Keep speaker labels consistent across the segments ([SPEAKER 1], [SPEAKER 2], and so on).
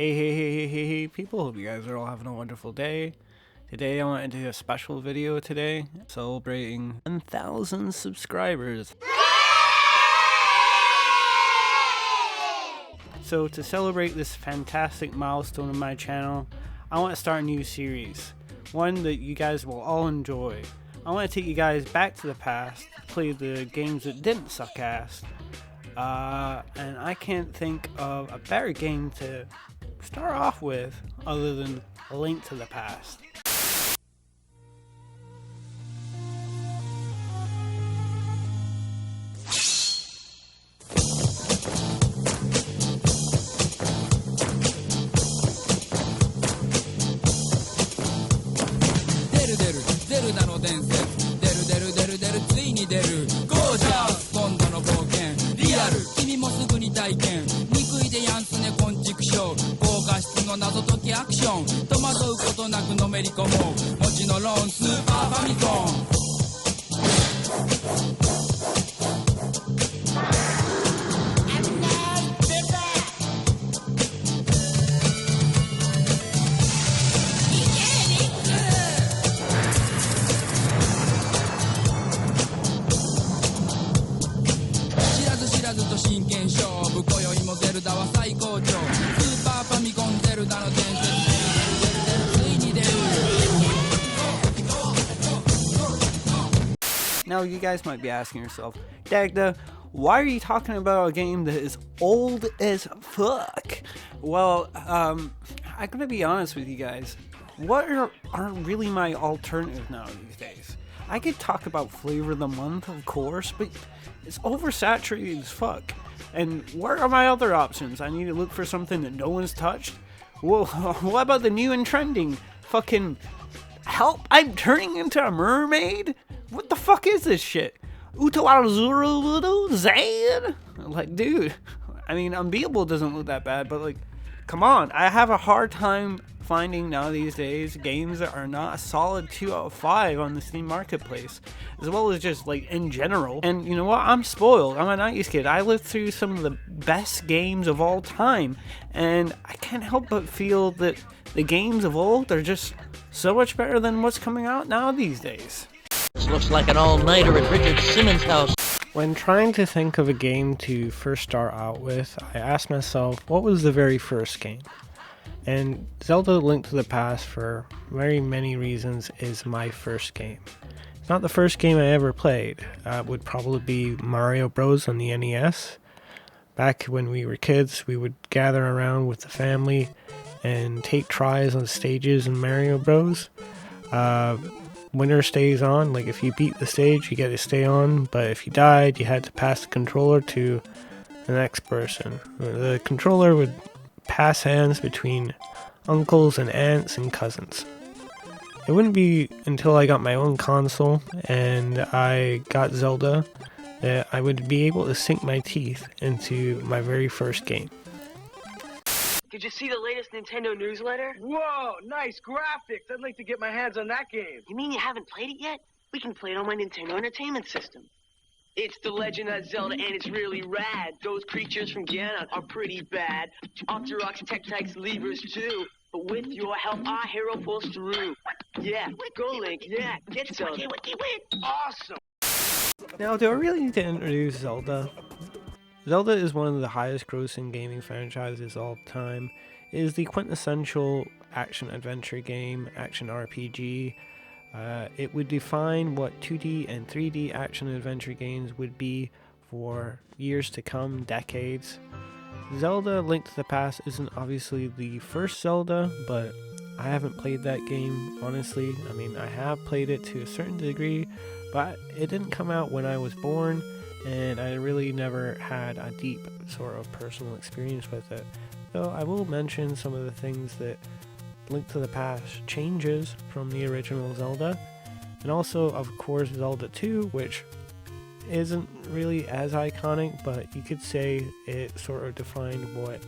[SPEAKER 1] Hey people, hope you guys are all having a wonderful day. Today I want to do a special video today celebrating 1,000 subscribers. So to celebrate this fantastic milestone on my channel, I want to start a new series, one that you guys will all enjoy. I want to take you guys back to the past, play the games that didn't suck ass, and I can't think of a better game to start off with other than A Link to the Past.
[SPEAKER 2] Zelda の伝説出るついに出るゴージャス今度の冒険リアル君もすぐに体験憎いでやんすねこんちくしょう高画質の謎解きアクション戸惑うことなくのめり込もうもちのろんスーパーファミコン真剣勝負今宵もゼルダは最高潮スーパーファミコンゼルダの伝説ついに出る
[SPEAKER 1] Now you guys might be asking yourself, Dagda, why are you talking about a game that is old as fuck? Well, I'm gonna be honest with you guys. What are really my alternative now these days? I could talk about Flavor of the Month, of course, but it's oversaturated as fuck. And where are my other options? I need to look for something that no one's touched? Well, what about the new and trending? Fucking help, I'm turning into a mermaid? What the fuck is this shit? Utawarazuru Zan? Like, dude, I mean, Unbeatable doesn't look that bad, but like, come on, I have a hard time finding now these days games that are not a solid 2 out of 5 on the Steam Marketplace, as well as just like in general. And you know what? I'm spoiled. I'm a 90s kid. I lived through some of the best games of all time, and I can't help but feel that the games of old are just so much better than what's coming out now these days.
[SPEAKER 3] This looks like an all-nighter at Richard Simmons' house.
[SPEAKER 1] When trying to think of a game to first start out with, I asked myself, what was the very first game? And Zelda Link to the Past, for very many reasons, is my first game. It's not the first game I ever played. It would probably be Mario Bros. On the NES. Back when we were kids, we would gather around with the family and take tries on stages in Mario Bros. Winner stays on. Like, if you beat the stage, you get to stay on, but if you died, you had to pass the controller to the next person. The controller would pass hands between uncles and aunts and cousins. It wouldn't be until I got my own console and I got Zelda that I would be able to sink my teeth into my very first game.
[SPEAKER 4] Did you see the latest Nintendo newsletter?
[SPEAKER 5] Whoa, nice graphics. I'd like to get my hands on that game.
[SPEAKER 4] You mean you haven't played it yet? We can play it on my Nintendo Entertainment System. It's The Legend of Zelda, and it's really rad. Those creatures from Ganon are pretty bad. Octoroks, Tektites, Levers, too. But with your help, our hero pulls through. Yeah, go Link, yeah, get Zelda.
[SPEAKER 5] Awesome.
[SPEAKER 1] Now, do I really need to introduce Zelda? Zelda is one of the highest grossing gaming franchises of all time. It is the quintessential action-adventure game, action RPG. It would define what 2D and 3D action-adventure games would be for years to come, decades. Zelda Link to the Past isn't obviously the first Zelda, but I haven't played that game, honestly. I mean, I have played it to a certain degree, but it didn't come out when I was born, and I really never had a deep sort of personal experience with it. Though I will mention some of the things that Link to the Past changes from the original Zelda, and also of course Zelda 2, which isn't really as iconic, but you could say it sort of defined what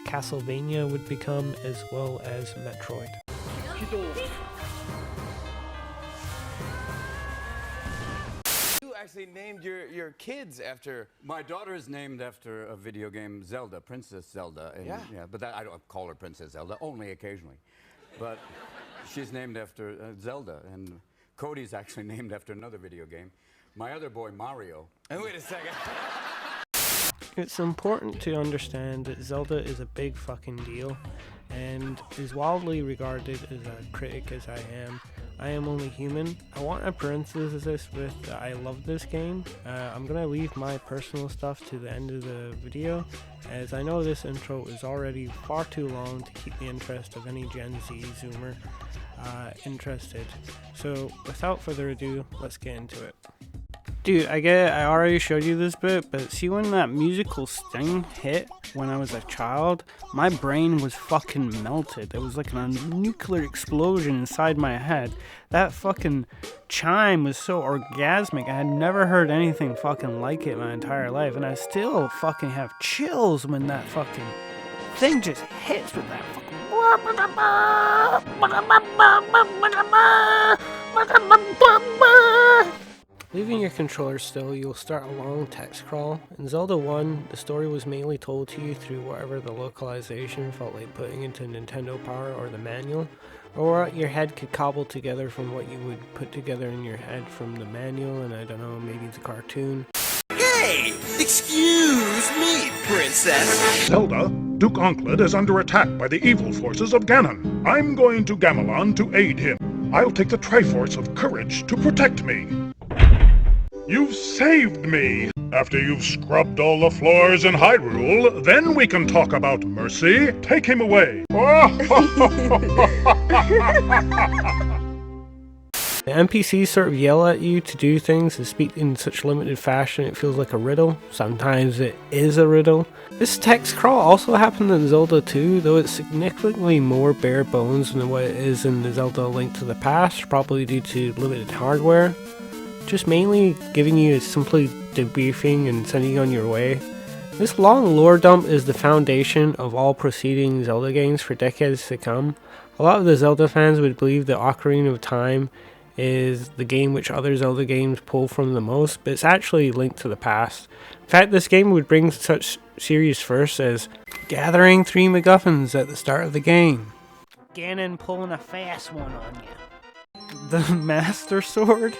[SPEAKER 1] Castlevania would become, as well as Metroid.
[SPEAKER 6] actually named your kids after...
[SPEAKER 7] My daughter is named after a video game, Zelda, Princess Zelda. And,
[SPEAKER 6] Yeah.
[SPEAKER 7] But I don't call her Princess Zelda, only occasionally. But she's named after Zelda, and Cody's actually named after another video game. My other boy, Mario.
[SPEAKER 6] And wait a second.
[SPEAKER 1] It's important to understand that Zelda is a big fucking deal, and is wildly regarded as a critic as I am only human. I want to parenthesis with that I love this game. I'm gonna leave my personal stuff to the end of the video, as I know this intro is already far too long to keep the interest of any Gen Z Zoomer interested. So without further ado, let's get into it. Dude, I get it, I already showed you this bit, but see when that musical sting hit when I was a child, my brain was fucking melted. It was like a nuclear explosion inside my head. That fucking chime was so orgasmic. I had never heard anything fucking like it my entire life, and I still fucking have chills when that fucking thing just hits with that fucking... Leaving your controller still, you'll start a long text crawl. In Zelda 1, the story was mainly told to you through whatever the localization felt like putting into Nintendo Power or the manual, or what your head could cobble together from what you would put together in your head from the manual and, I don't know, maybe the cartoon.
[SPEAKER 8] Hey! Excuse me, princess!
[SPEAKER 9] Zelda, Duke Onkled is under attack by the evil forces of Ganon. I'm going to Gamelon to aid him. I'll take the Triforce of Courage to protect me. You've saved me! After you've scrubbed all the floors in Hyrule, then we can talk about mercy. Take him away.
[SPEAKER 1] The NPCs sort of yell at you to do things and speak in such limited fashion it feels like a riddle. Sometimes it is a riddle. This text crawl also happened in Zelda 2, though it's significantly more bare bones than what it is in the Zelda Link to the Past, probably due to limited hardware. Just mainly giving you simply debriefing and sending you on your way. This long lore dump is the foundation of all preceding Zelda games for decades to come. A lot of the Zelda fans would believe that Ocarina of Time is the game which other Zelda games pull from the most, but it's actually Link to the Past. In fact, this game would bring such serious firsts as gathering 3 MacGuffins at the start of the game, Ganon pulling a fast one on you, the Master Sword,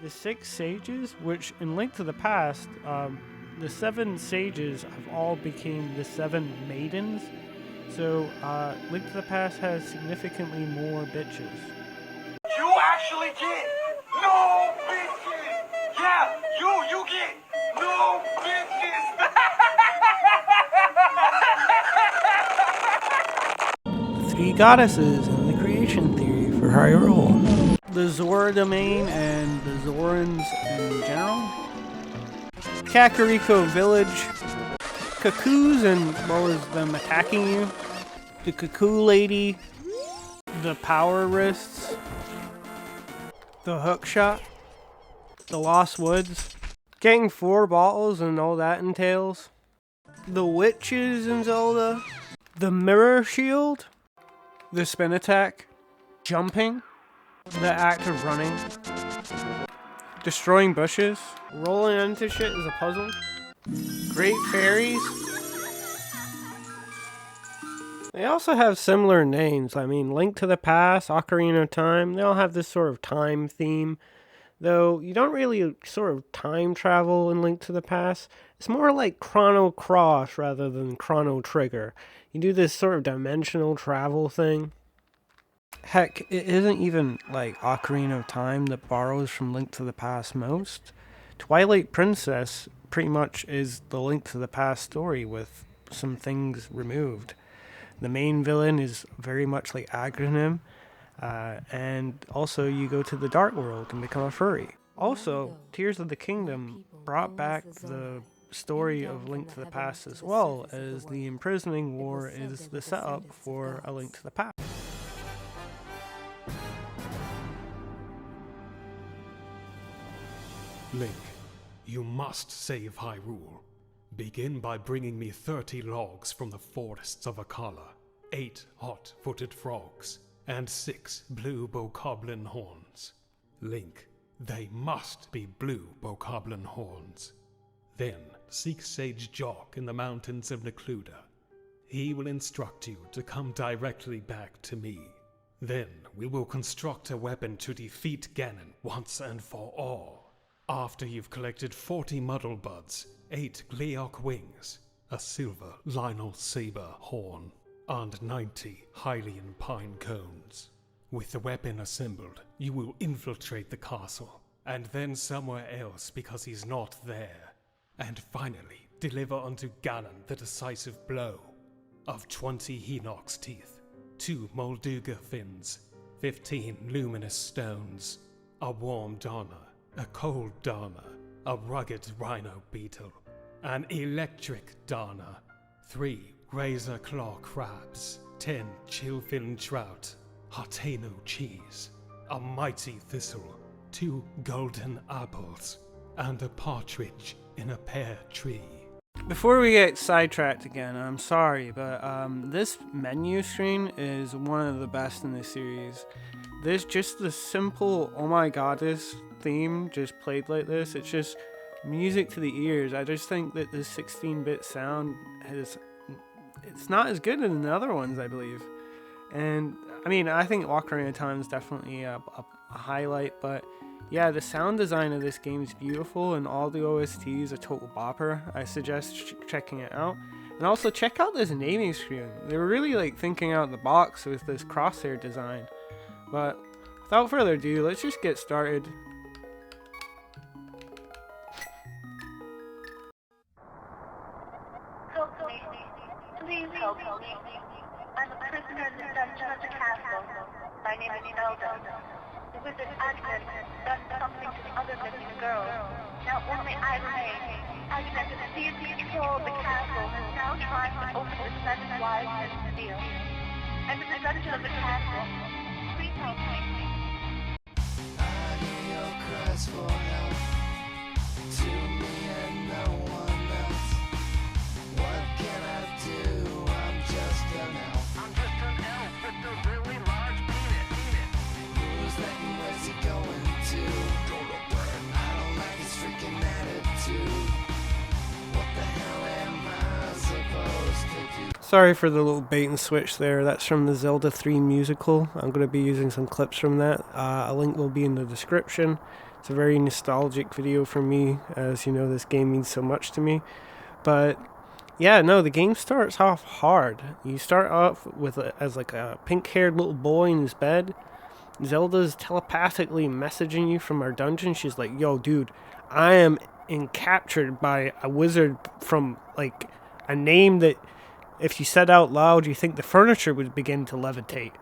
[SPEAKER 1] the 6 sages, which in Link to the Past, the 7 sages have all became the 7 maidens. So Link to the Past has significantly more bitches.
[SPEAKER 5] You actually get no bitches! Yeah, you get no bitches!
[SPEAKER 1] The 3 goddesses and the creation theory for Hyrule. The Zora domain and the Zorans in general. Kakariko village. Cuckoos and well as them attacking you. The Cuckoo lady. The power wrists. The hook shot. The Lost Woods. Getting 4 bottles and all that entails. The witches in Zelda. The mirror shield. The spin attack. Jumping. The act of running. Destroying bushes. Rolling into shit is a puzzle. Great fairies. They also have similar names. I mean, Link to the Past, Ocarina of Time, they all have this sort of time theme. Though you don't really sort of time travel in Link to the Past. It's more like Chrono Cross rather than Chrono Trigger. You do this sort of dimensional travel thing. Heck, it isn't even like Ocarina of Time that borrows from Link to the Past most. Twilight Princess pretty much is the Link to the Past story with some things removed. The main villain is very much like Aghanim, and also you go to the Dark World and become a furry. Also, Tears of the Kingdom brought back the story of Link to the Past as well, as the imprisoning war is the setup for A Link to the Past.
[SPEAKER 10] Link, you must save Hyrule. Begin by bringing me 30 logs from the forests of Akala, 8 hot-footed frogs, and 6 blue bokoblin horns. Link, they must be blue bokoblin horns. Then seek Sage Jock in the mountains of Necluda. He will instruct you to come directly back to me. Then we will construct a weapon to defeat Ganon once and for all. After you've collected 40 muddle buds, 8 Gleok wings, a silver Lionel saber horn, and 90 Hylian pine cones. With the weapon assembled, you will infiltrate the castle, and then somewhere else because he's not there. And finally, deliver unto Ganon the decisive blow of 20 Hinox teeth, 2 Molduga fins, 15 luminous stones, a warm Dana, a cold Dana, a rugged rhino beetle, an electric Dana, 3 razor claw crabs, 10 chillfin trout, Hateno cheese, a mighty thistle, 2 golden apples, and a partridge in a pear tree.
[SPEAKER 1] Before we get sidetracked again, I'm sorry, but this menu screen is one of the best in this series. There's just the simple "Oh my goddess" theme just played like this. It's just music to the ears. I just think that this 16-bit sound it's not as good as the other ones, I believe. And I mean, I think Ocarina of Time is definitely a highlight, but yeah, the sound design of this game is beautiful, and all the OST is a total bopper. I suggest checking it out. And also check out this naming screen. They were really like thinking out the box with this crosshair design. But without further ado, let's just get started.
[SPEAKER 11] Help me. Please help me. I'm a prisoner in the dungeon of the castle. My name is Zelda. The wizard Advent done something to the other missing girls. Now only I remain. Advent has seized control of the castle and is now trying to open the 7 wise men seal. I'm in the dungeon of the castle. Please help me.
[SPEAKER 2] I hear your cries for help. To me and no one else. What can I do? I'm just an elf.
[SPEAKER 5] I'm just an elf with a really large penis.
[SPEAKER 2] Who's that and where's he going to? I don't like his freaking attitude. What the hell am I supposed to do?
[SPEAKER 1] Sorry for the little bait and switch there. That's from the Zelda 3 musical. I'm going to be using some clips from that. A link will be in the description. It's a very nostalgic video for me, as you know, this game means so much to me. But yeah, no, the game starts off hard. You start off with as like a pink-haired little boy in his bed. Zelda's telepathically messaging you from our dungeon. She's like, yo, dude, I am captured by a wizard from like a name that if you said out loud, you think the furniture would begin to levitate.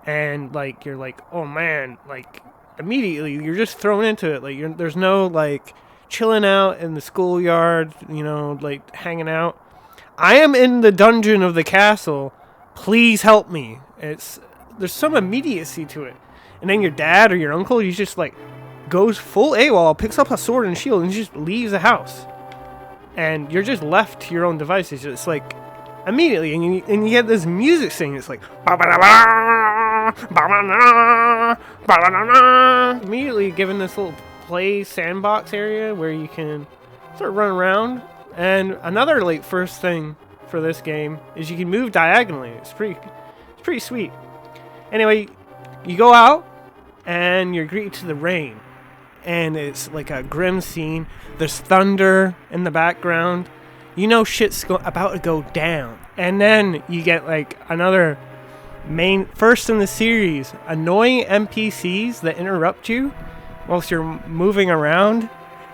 [SPEAKER 1] And like, you're like, oh man, like immediately you're just thrown into it. Like there's no like chilling out in the schoolyard, you know, like hanging out. I am in the dungeon of the castle. Please help me. There's some immediacy to it. And then your dad or your uncle, he just like goes full AWOL, picks up a sword and shield and just leaves the house. And you're just left to your own devices. It's like immediately, and you get this music singing. It's like immediately given this little play sandbox area where you can sort of run around. And another like first thing for this game is you can move diagonally. It's pretty sweet. Anyway, you go out and you're greeted to the rain, and it's like a grim scene. There's thunder in the background. You know shit's about to go down. And then you get like another first in the series, annoying NPCs that interrupt you whilst you're moving around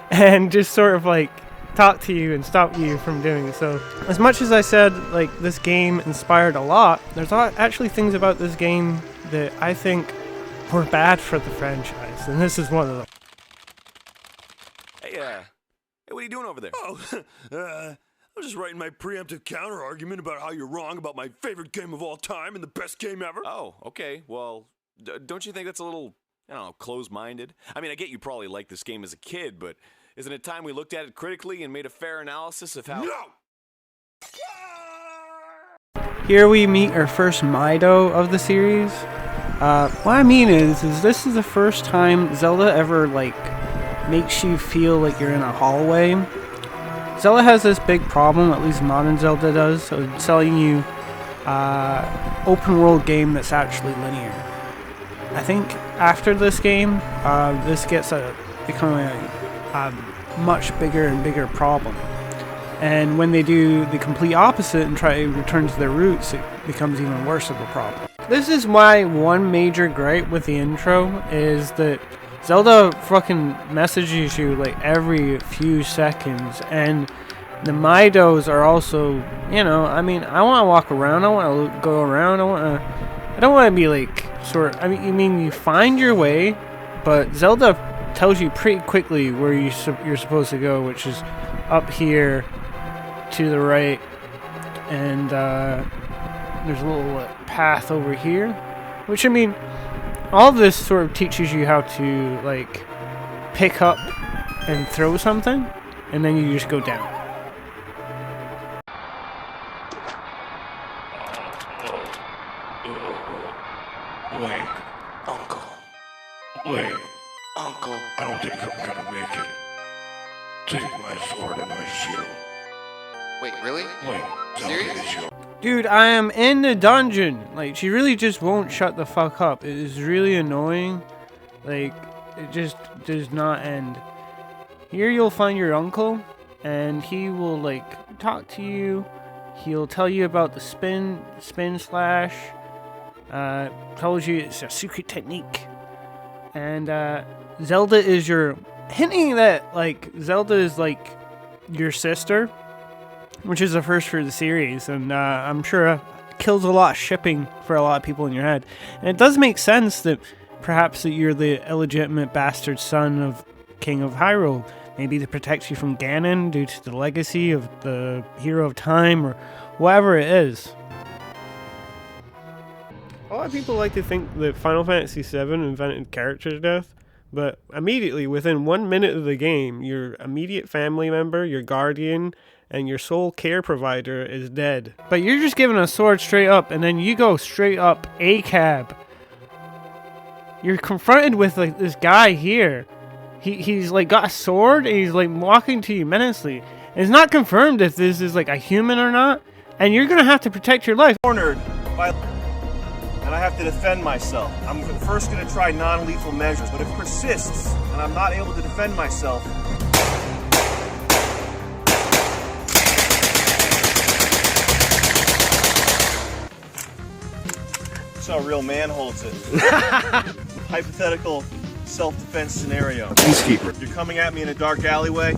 [SPEAKER 1] and just sort of like talk to you and stop you from doing so. As much as I said like this game inspired a lot, there's actually things about this game that I think were bad for the franchise, and this is one of them.
[SPEAKER 12] Hey, what are you doing over there? Oh, I was just writing my preemptive counter-argument about how you're wrong about my favorite game of all time and the best game ever. Oh, okay. Well, don't you think that's a little, I don't know, closed-minded? I mean, I get you probably liked this game as a kid, but Isn't it time we looked at it critically and made a fair analysis of how... No!
[SPEAKER 1] Here we meet our first Mido of the series. What I mean is this is the first time Zelda ever, like, makes you feel like you're in a hallway. Zelda has this big problem, at least modern Zelda does, of selling you open world game that's actually linear. I think after this game, this gets becoming a much bigger and bigger problem. And when they do the complete opposite and try to return to their roots, it becomes even worse of a problem. This is my one major gripe with the intro, is that Zelda fucking messages you like every few seconds, and the Midos are also, you know, I mean, I want to walk around, I want to go around, I don't want to be like, you find your way, but Zelda tells you pretty quickly where you're supposed to go, which is up here to the right, and there's a little path over here, which, I mean, all of this sort of teaches you how to, like, pick up and throw something, and then you just go down.
[SPEAKER 9] Wait, Uncle. Wait, Uncle. I don't think I'm gonna make it. Take my sword and my shield.
[SPEAKER 13] Wait, really?
[SPEAKER 9] Wait,
[SPEAKER 13] serious?
[SPEAKER 1] Dude, I am in the dungeon. Like, she really just won't shut the fuck up. It is really annoying. Like, it just does not end. Here you'll find your uncle, and he will, like, talk to you. He'll tell you about the spin slash. Tells you it's a secret technique. And, Zelda is hinting that, like, Zelda is, like, your sister, which is the first for the series, and I'm sure kills a lot of shipping for a lot of people in your head. And it does make sense that perhaps that you're the illegitimate bastard son of King of Hyrule, maybe to protect you from Ganon due to the legacy of the Hero of Time, or whatever it is.
[SPEAKER 10] A lot of people like to think that Final Fantasy VII invented character death, but immediately, within 1 minute of the game, your immediate family member, your guardian, and your sole care provider is dead. But you're just given a sword straight up, and then you go straight up ACAB. You're confronted with, like, this guy here. He's like got a sword, and he's like walking to you menacingly. And it's not confirmed if this is like a human or not, and you're gonna have to protect your life.
[SPEAKER 14] Cornered by, and I have to defend myself. I'm first gonna try non-lethal measures, but if it persists and I'm not able to defend myself, that's how a real man holds it. Hypothetical self-defense scenario.
[SPEAKER 9] Peacekeeper.
[SPEAKER 14] You're coming at me in a dark alleyway.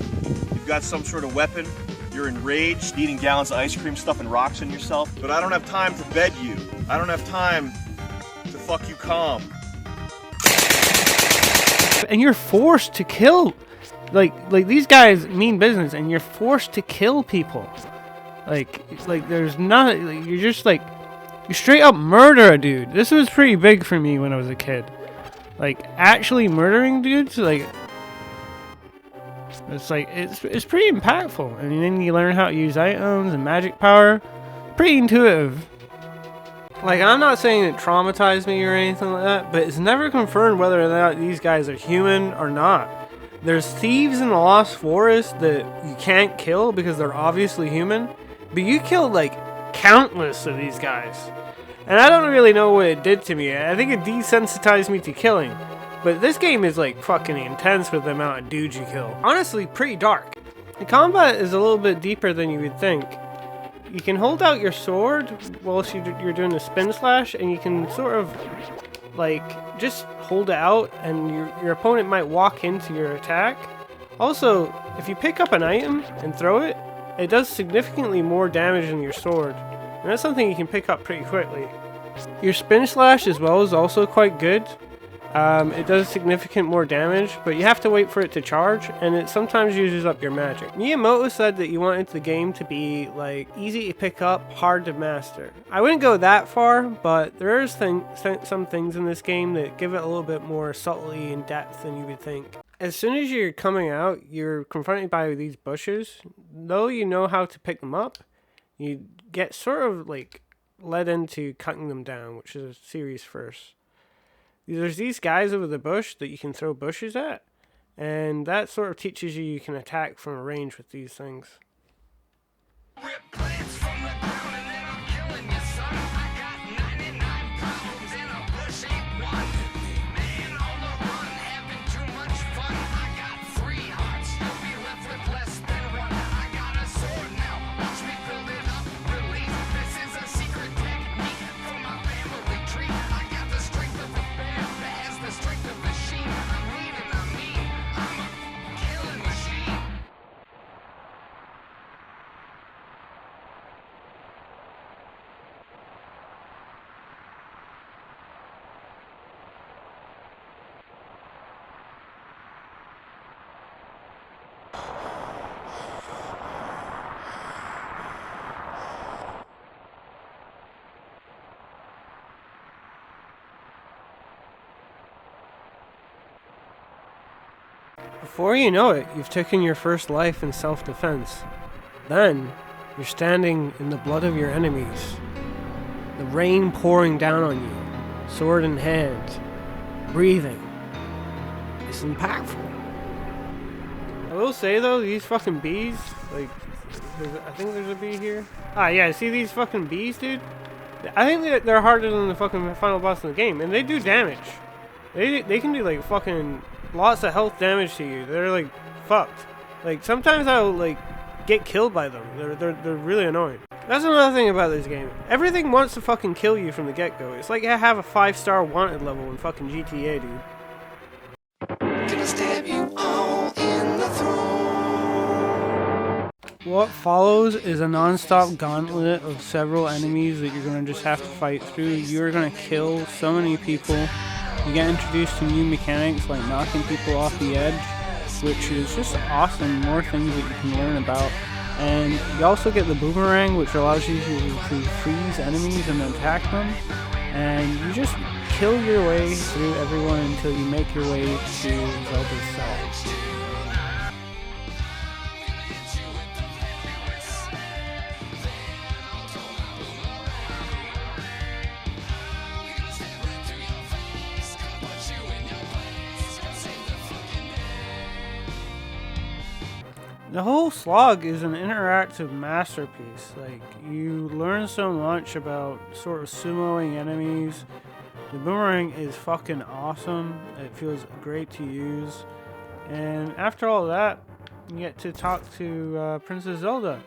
[SPEAKER 14] You've got some sort of weapon. You're enraged, eating gallons of ice cream, stuffing rocks in yourself. But I don't have time to bed you. I don't have time to fuck you calm.
[SPEAKER 1] And you're forced to kill. Like these guys mean business, and you're forced to kill people. Like there's not. Like, you're just like. You straight up murder a dude. This was pretty big for me when I was a kid. Like, actually murdering dudes, like, it's pretty impactful. And then you learn how to use items and magic power. Pretty intuitive. Like, I'm not saying it traumatized me or anything like that, but it's never confirmed whether or not these guys are human or not. There's thieves in the Lost Forest that you can't kill because they're obviously human, but you killed, like, countless of these guys. And I don't really know what it did to me. I think it desensitized me to killing. But this game is like fucking intense with the amount of dudes you kill. Honestly, pretty dark. The combat is a little bit deeper than you would think. You can hold out your sword whilst you're doing the spin slash, and you can sort of like just hold it out, and your opponent might walk into your attack. Also, if you pick up an item and throw it, it does significantly more damage than your sword, and that's something you can pick up pretty quickly. Your spin slash as well is also quite good. It does significant more damage, but you have to wait for it to charge, and it sometimes uses up your magic. Miyamoto said that you wanted the game to be like easy to pick up, hard to master. I wouldn't go that far, but there is some things in this game that give it a little bit more subtlety and depth than you would think. as soon as you're coming out, you're confronted by these bushes. Though you know how to pick them up, you get sort of like led into cutting them down, which is a series first. There's these guys over the bush that you can throw bushes at, and that sort of teaches you can attack from a range with these things. Before you know it, you've taken your first life in self-defense. Then, you're standing in the blood of your enemies. The rain pouring down on you, sword in hand, breathing. It's impactful. I will say though, these fucking bees, like, I think there's a bee here. Ah yeah, see these fucking bees, dude? I think they're harder than the fucking final boss in the game, and they do damage. They can do like fucking lots of health damage to you. They're like fucked. Like sometimes I'll like get killed by them. They're really annoying. That's another thing about this game. Everything wants to fucking kill you from the get-go. It's like I have a 5-star wanted level in fucking GTA, dude.
[SPEAKER 8] Gonna stab you all in the throat.
[SPEAKER 1] What follows is a non-stop gauntlet of several enemies that you're going to just have to fight through. You're going to kill so many people. You get introduced to new mechanics like knocking people off the edge, which is just awesome. More things that you can learn about. And you also get the boomerang, which allows you to freeze enemies and attack them. And you just kill your way through everyone until you make your way to Zelda's cell. The whole slog is an interactive masterpiece. Like, you learn so much about sort of sumoing enemies. The boomerang is fucking awesome. It feels great to use. And after all that, you get to talk to Princess Zelda.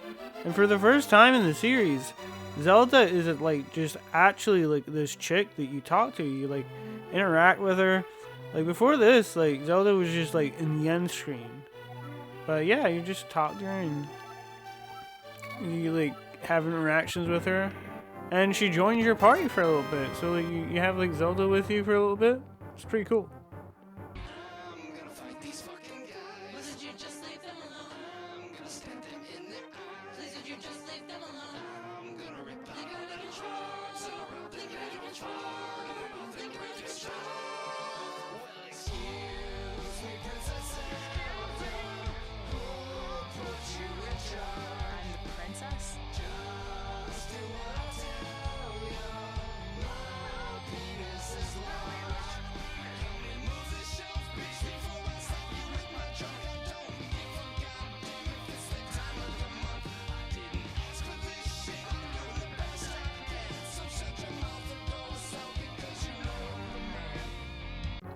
[SPEAKER 1] And for the first time in the series, Zelda is like just actually like this chick that you talk to. You like interact with her. Like before this, like Zelda was just like in the end screen. But yeah, you just talk to her and you like have interactions with her, and she joins your party for a little bit. So like you have like Zelda with you for a little bit. It's pretty cool.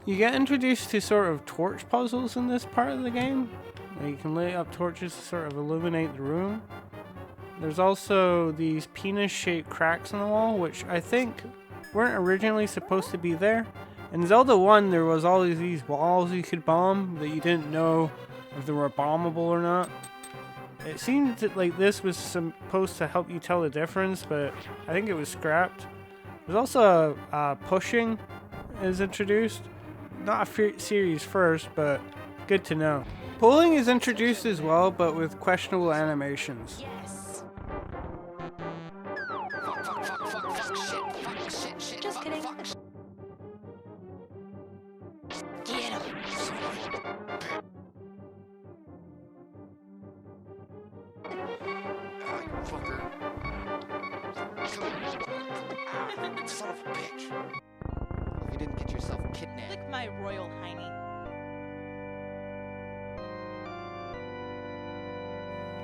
[SPEAKER 1] You get introduced to sort of torch puzzles in this part of the game. You can lay up torches to sort of illuminate the room. There's also these penis-shaped cracks in the wall, which I think weren't originally supposed to be there. In Zelda 1, there was all these walls you could bomb that you didn't know if they were bombable or not. It seemed that like this was supposed to help you tell the difference, but I think it was scrapped. There's also pushing is introduced. Not a series first, but good to know. Pulling is introduced as well, but with questionable animations.
[SPEAKER 11] Yes. Just kidding. Get him.
[SPEAKER 15] my royal hiney.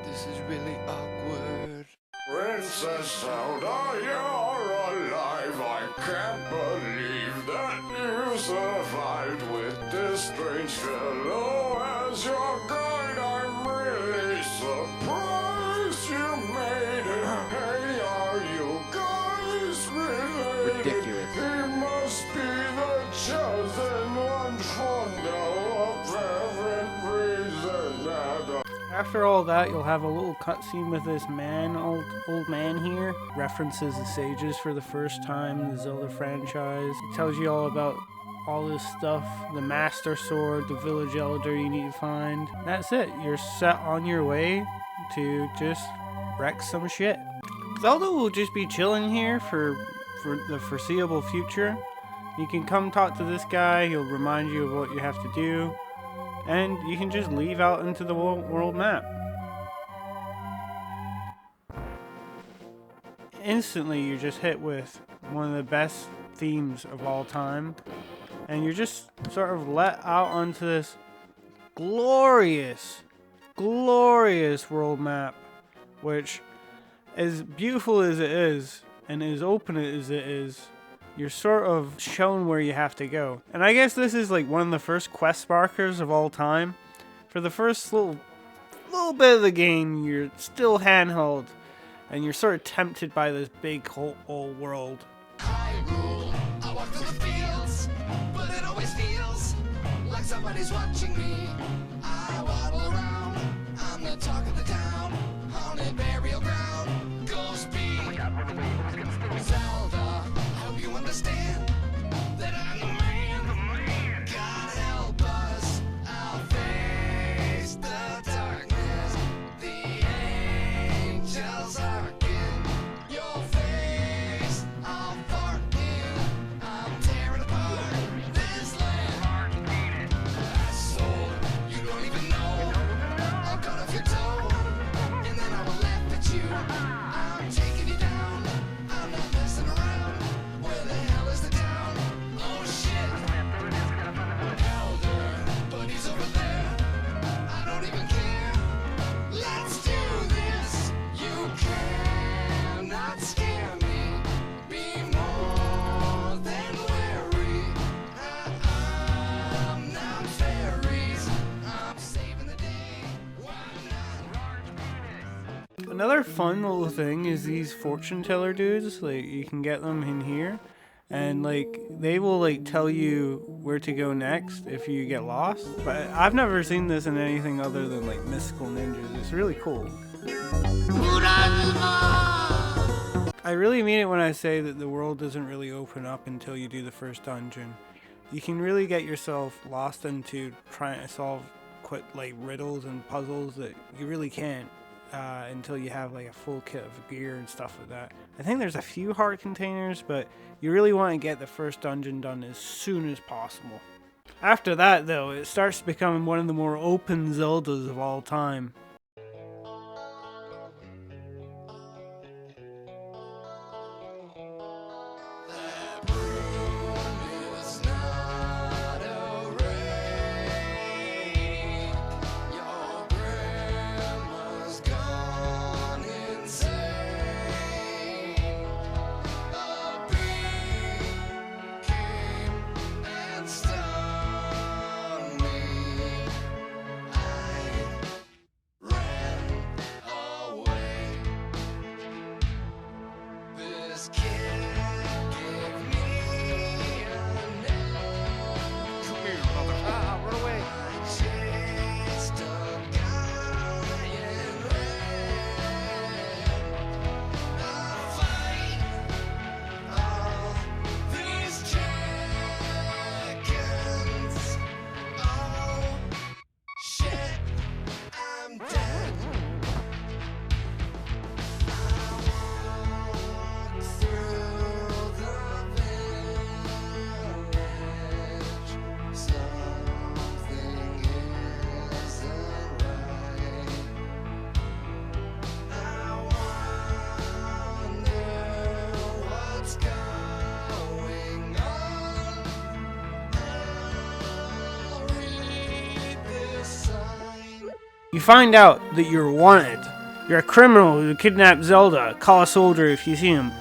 [SPEAKER 13] This is really awkward.
[SPEAKER 16] Princess Zelda, you're alive. I can't believe that you survived with this strange fellow as your guide. I'm really surprised you made it. Hey, are you guys related?
[SPEAKER 3] Ridiculous.
[SPEAKER 16] He must be the chosen one for no apparent reason.
[SPEAKER 1] After all that, you'll have a little cutscene with this man, old man here. References the sages for the first time in the Zelda franchise. It tells you all about all this stuff, the Master Sword, the village elder you need to find. That's it. You're set on your way to just wreck some shit. Zelda will just be chilling here for the foreseeable future. You can come talk to this guy. He'll remind you of what you have to do. And you can just leave out into the world map. Instantly, you're just hit with one of the best themes of all time. And you're just sort of let out onto this glorious, glorious world map. Which, as beautiful as it is, and as open as it is, you're sort of shown where you have to go. And I guess this is like one of the first quest markers of all time. For the first little bit of the game, you're still handheld, and you're sort of tempted by this big whole world.
[SPEAKER 8] I walk through the fields, but it always feels like somebody's watching me. I waddle around, I'm the talk of the town, haunted burial ground, ghost beat. Zelda, I hope you understand that I'm the man. God help us, I'll face the darkness. The angels are in your face. I'll fart in, I'm tearing apart this land. Asshole, you don't even know. I'll cut off your toe, and then I will laugh at you. I'm taking you down, I'm not messing around. Where the hell is the town? Oh shit. Elder, but he's over there. I don't even care. Let's do this. You cannot scare me. Be more than wary. I'm not fairies. I'm saving the day. Why not?
[SPEAKER 1] Another fun little thing is these fortune teller dudes. Like, you can get them in here, and like they will like tell you where to go next if you get lost. But I've never seen this in anything other than like Mystical Ninjas. It's really cool. I really mean it when I say that the world doesn't really open up until you do the first dungeon. You can really get yourself lost into trying to solve like riddles and puzzles that you really can't until you have like a full kit of gear and stuff like that. I think there's a few heart containers, but you really want to get the first dungeon done as soon as possible. After that, though, it starts becoming one of the more open Zeldas of all time. You find out that you're wanted. You're a criminal who kidnapped Zelda. Call a soldier if you see him.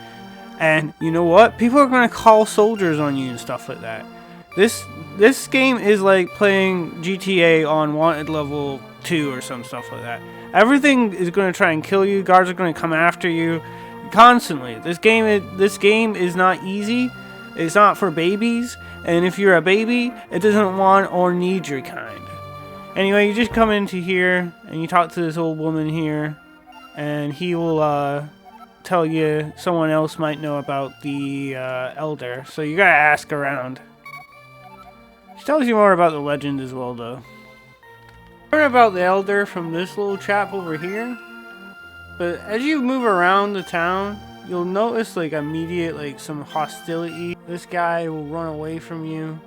[SPEAKER 1] And you know what? People are going to call soldiers on you and stuff like that. This game is like playing GTA on Wanted level 2 or some stuff like that. Everything is going to try and kill you. Guards are going to come after you constantly. This game is not easy. It's not for babies. And if you're a baby, it doesn't want or need your kind. Anyway, you just come into here and you talk to this old woman here, and he will tell you someone else might know about the elder. So you gotta ask around. She tells you more about the legend as well, though. Learn about the elder from this little chap over here. But as you move around the town, you'll notice like immediate like some hostility. This guy will run away from you.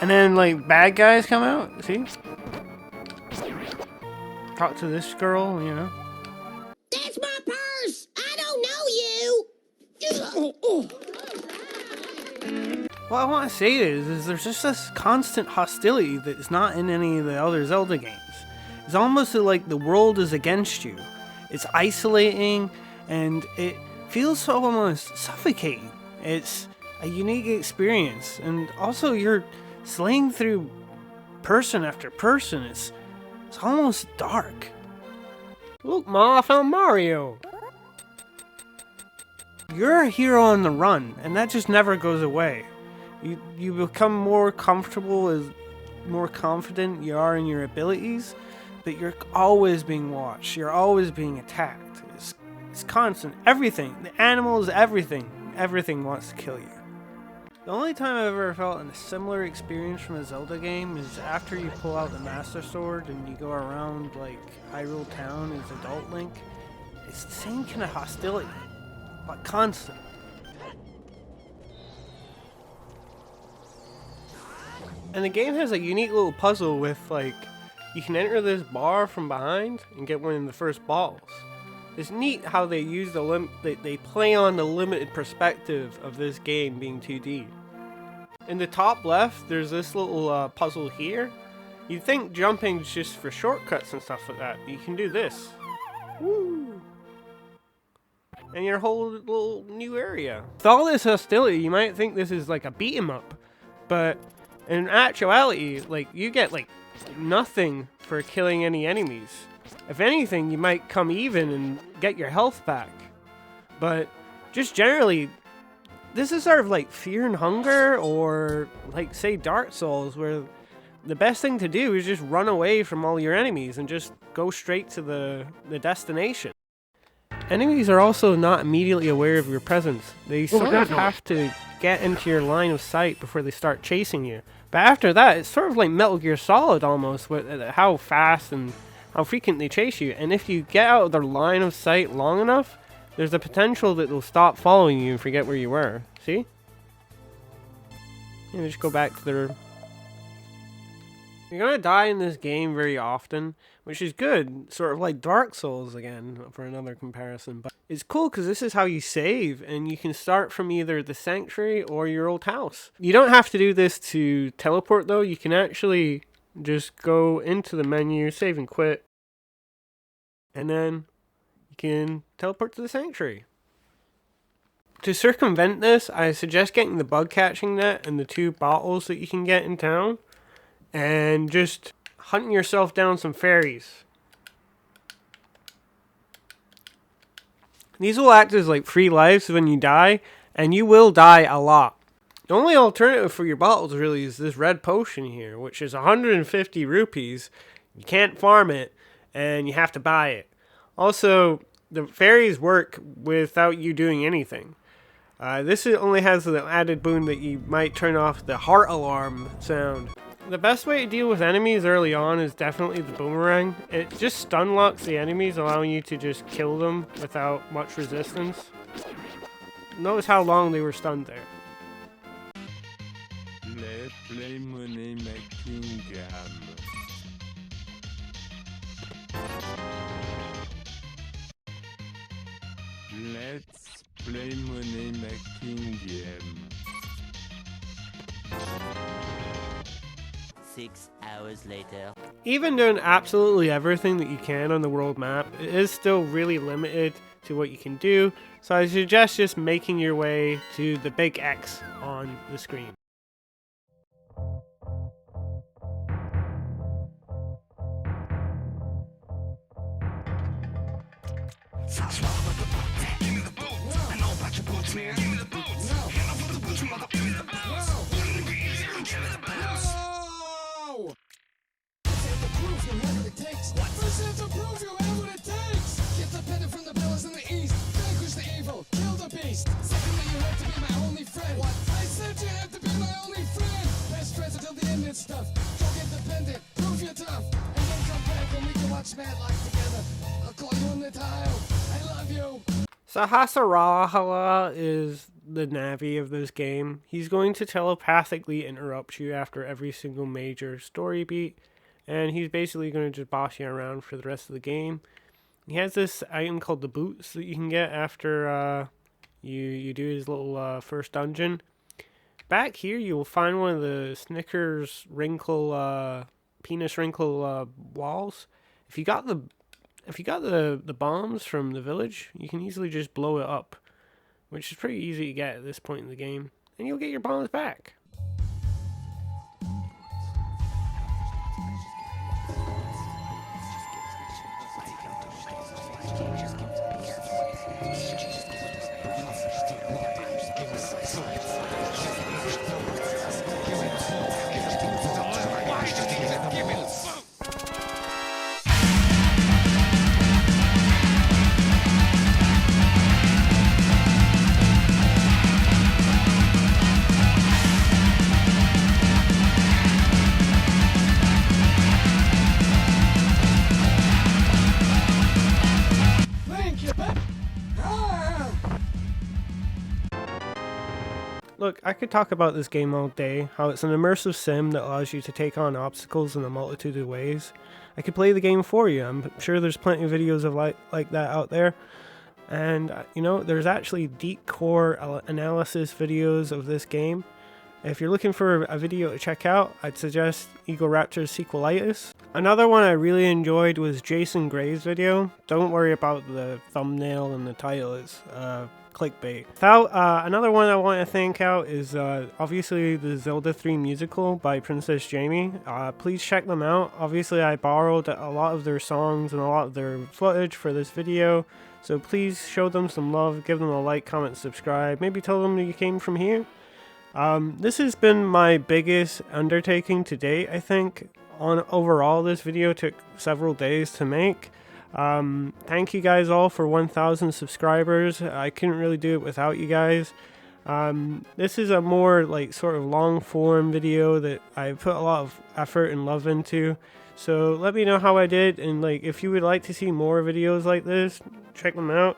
[SPEAKER 1] And then like bad guys come out, see? Talk to this girl, you know.
[SPEAKER 15] That's my purse! I don't know you!
[SPEAKER 1] What I want to say is there's just this constant hostility that's not in any of the other Zelda games. It's almost like the world is against you. It's isolating, and it feels so almost suffocating. It's a unique experience, and also you're slaying through person after person. It's almost dark.
[SPEAKER 17] Look, Ma, I found Mario.
[SPEAKER 1] You're a hero on the run, and that just never goes away. You become more comfortable more confident you are in your abilities, but you're always being watched. You're always being attacked. It's constant. Everything, the animals, everything wants to kill you. The only time I've ever felt a similar experience from a Zelda game is after you pull out the Master Sword and you go around like Hyrule Town as Adult Link. It's the same kind of hostility, but constant. And the game has a unique little puzzle with like, you can enter this bar from behind and get one of the first balls. It's neat how they use they play on the limited perspective of this game being 2D. In the top left, there's this little puzzle here. You'd think jumping's just for shortcuts and stuff like that, but you can do this. Woo! And your whole little new area. With all this hostility, you might think this is like a beat 'em up, but in actuality, like you get like nothing for killing any enemies. If anything, you might come even and get your health back. But just generally, this is sort of like Fear and Hunger, or like say Dark Souls, where the best thing to do is just run away from all your enemies and just go straight to the destination. Enemies are also not immediately aware of your presence. They sort of have to get into your line of sight before they start chasing you. But after that, it's sort of like Metal Gear Solid almost, with how fast and how frequent they chase you. And if you get out of their line of sight long enough, there's a potential that they'll stop following you and forget where you were. See? And just go back to their... You're gonna die in this game very often, which is good, sort of like Dark Souls again, for another comparison. But it's cool because this is how you save, and you can start from either the sanctuary or your old house. You don't have to do this to teleport though. You can actually just go into the menu, save and quit, and then you can teleport to the sanctuary. To circumvent this, I suggest getting the bug catching net and the 2 bottles that you can get in town, and just hunting yourself down some fairies. These will act as like free lives when you die, and you will die a lot. The only alternative for your bottles really is this red potion here, which is 150 rupees. You can't farm it, and you have to buy it. Also, the fairies work without you doing anything. This only has the added boon that you might turn off the heart alarm sound. The best way to deal with enemies early on is definitely the boomerang. It just stun locks the enemies, allowing you to just kill them without much resistance. Notice how long they were stunned there.
[SPEAKER 18] Let's play money making game. Let's play money making game.
[SPEAKER 19] 6 hours later.
[SPEAKER 17] Even doing absolutely everything that you can on the world map, it is still really limited to what you can do, so I suggest just making your way to the big X on the screen. So Hasarahala is the Navi of this game. He's going to telepathically interrupt you after every single major story beat, and he's basically going to just boss you around for the rest of the game. He has this item called the boots that you can get after you do his little first dungeon. Back here you will find one of the Snickers wrinkle penis wrinkle walls. If you got the bombs from the village, you can easily just blow it up, which is pretty easy to get at this point in the game, and you'll get your bombs back. Look, I could talk about this game all day, how it's an immersive sim that allows you to take on obstacles in a multitude of ways. I could play the game for you. I'm sure there's plenty of videos of like that out there. And, you know, there's actually deep core analysis videos of this game. If you're looking for a video to check out, I'd suggest Egoraptor's Sequelitis. Another one I really enjoyed was Jason Gray's video. Don't worry about the thumbnail and the title, it's clickbait. Another one I want to thank out is obviously the Zelda 3 musical by Princess Jamie. Please check them out. Obviously I borrowed a lot of their songs and a lot of their footage for this video, so please show them some love, give them a like, comment, subscribe, maybe tell them you came from here. This has been my biggest undertaking to date, I think. Overall, this video took several days to make. Thank you guys all for 1,000 subscribers. I couldn't really do it without you guys. This is a more like sort of long form video that I put a lot of effort and love into. So let me know how I did, and like if you would like to see more videos like this, check them out.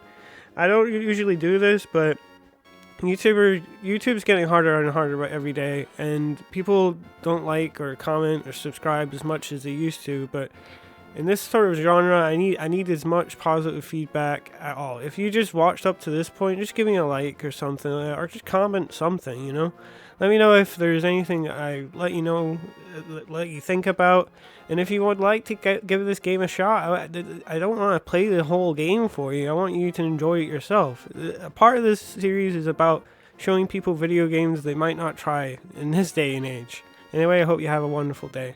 [SPEAKER 17] I don't usually do this, but YouTube's getting harder and harder every day, and people don't like or comment or subscribe as much as they used to. But in this sort of genre, I need as much positive feedback at all. If you just watched up to this point, just give me a like or something, or just comment something, you know. Let me know if there's anything I let you think about, and if you would like to give this game a shot. I don't want to play the whole game for you. I want you to enjoy it yourself. A part of this series is about showing people video games they might not try in this day and age. Anyway, I hope you have a wonderful day.